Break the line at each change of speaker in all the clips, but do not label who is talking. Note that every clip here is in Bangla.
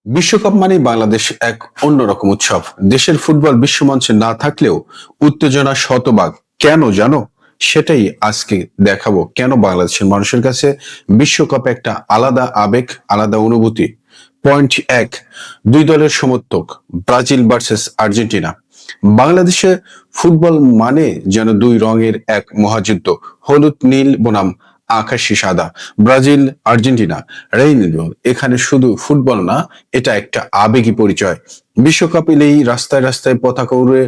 বিশ্বকাপ মানেই বাংলাদেশ এক অন্যরকম উৎসব। দেশের ফুটবল বিশ্বমঞ্চে না থাকলেও উত্তেজনা শতভাগ। কেন জানো? সেটাই আজকে দেখাবো, কেন বাংলাদেশের মানুষের কাছে বিশ্বকাপ একটা আলাদা আবেগ, আলাদা অনুভূতি। পয়েন্ট এক, দুই দলের সমর্থক, ব্রাজিল ভার্সেস আর্জেন্টিনা। বাংলাদেশে ফুটবল মানে যেন দুই রঙের এক মহাযুদ্ধ, হলুদ নীল বনাম আকাশি সাদা। Brazil Argentina rainbow. এখানে শুধু ফুটবল না, এটা একটা আবেগী পরিচয়। বিশ্বকাপ এলেই রাস্তায় রাস্তায় পতাকা উড়ে,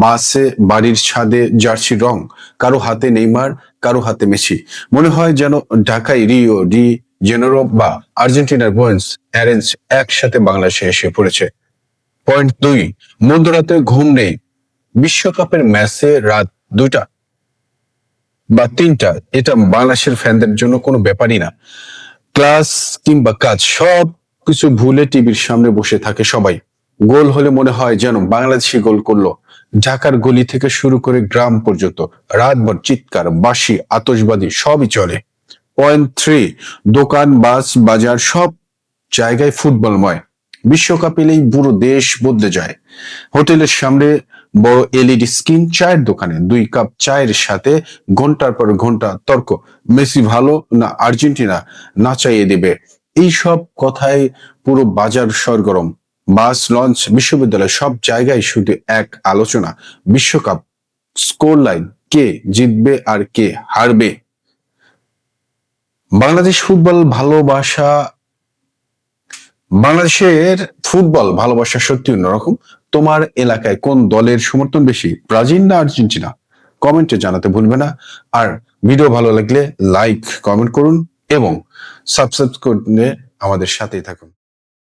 বাসে, বাড়ির ছাদে জার্সি রং, কারো হাতে নেইমার, কারো হাতে মেসি। মনে হয় যেন ঢাকায় রিও ডি জেনেরো বা আর্জেন্টিনার বুয়েন্স অ্যারেন্স একসাথে বাংলাদেশে এসে পড়েছে। পয়েন্ট দুই, মধ্যরাতে ঘুম নেই। বিশ্বকাপের ম্যাচে রাত 2টা বা 3টা, এটা বাংলাদেশের ফ্যানদের জন্য কোনো ব্যাপারই না। ক্লাস কিংবা কাজ সব কিছু ভুলে টিভির সামনে বসে থাকে সবাই। গোল হলে মনে হয় যেন বাংলাদেশি গোল করলো। ঢাকার গলি থেকে শুরু করে গ্রাম পর্যন্ত রাতভর চিৎকার, বাঁশি, আতশবাজি সবই চলে। পয়েন্ট থ্রি, দোকান, বাস, বাজার সব জায়গায় ফুটবলময়। বিশ্বকাপ এলেই পুরো দেশ বদলে যায়। হোটেলের সামনে বড় এলইডি স্ক্রিন, চায়ের দোকানে 2 কাপ চায়ের সাথে ঘন্টার পর ঘন্টা তর্ক, মেসি ভালো না আর্জেন্টিনা না চাইয়ে দেবে। এই সব কথায় পুরো বাজার সরগরম। বাস, লঞ্চ, বিশ্ববিদ্যালয় সব জায়গায় শুধু এক আলোচনা, বিশ্বকাপ স্কোর লাইন, কে জিতবে আর কে হারবে। বাংলাদেশ ফুটবল ভালোবাসা বাংলাদেশের ফুটবল ভালোবাসা সত্যি অন্যরকম। তোমার এলাকায় কোন দলের সমর্থন বেশি, ব্রাজিল না আর্জেন্টিনা? কমেন্টে জানাতে ভুলবে না। আর ভিডিও ভালো লাগলে লাইক, কমেন্ট করুন এবং সাবস্ক্রাইব করে আমাদের সাথেই থাকুন।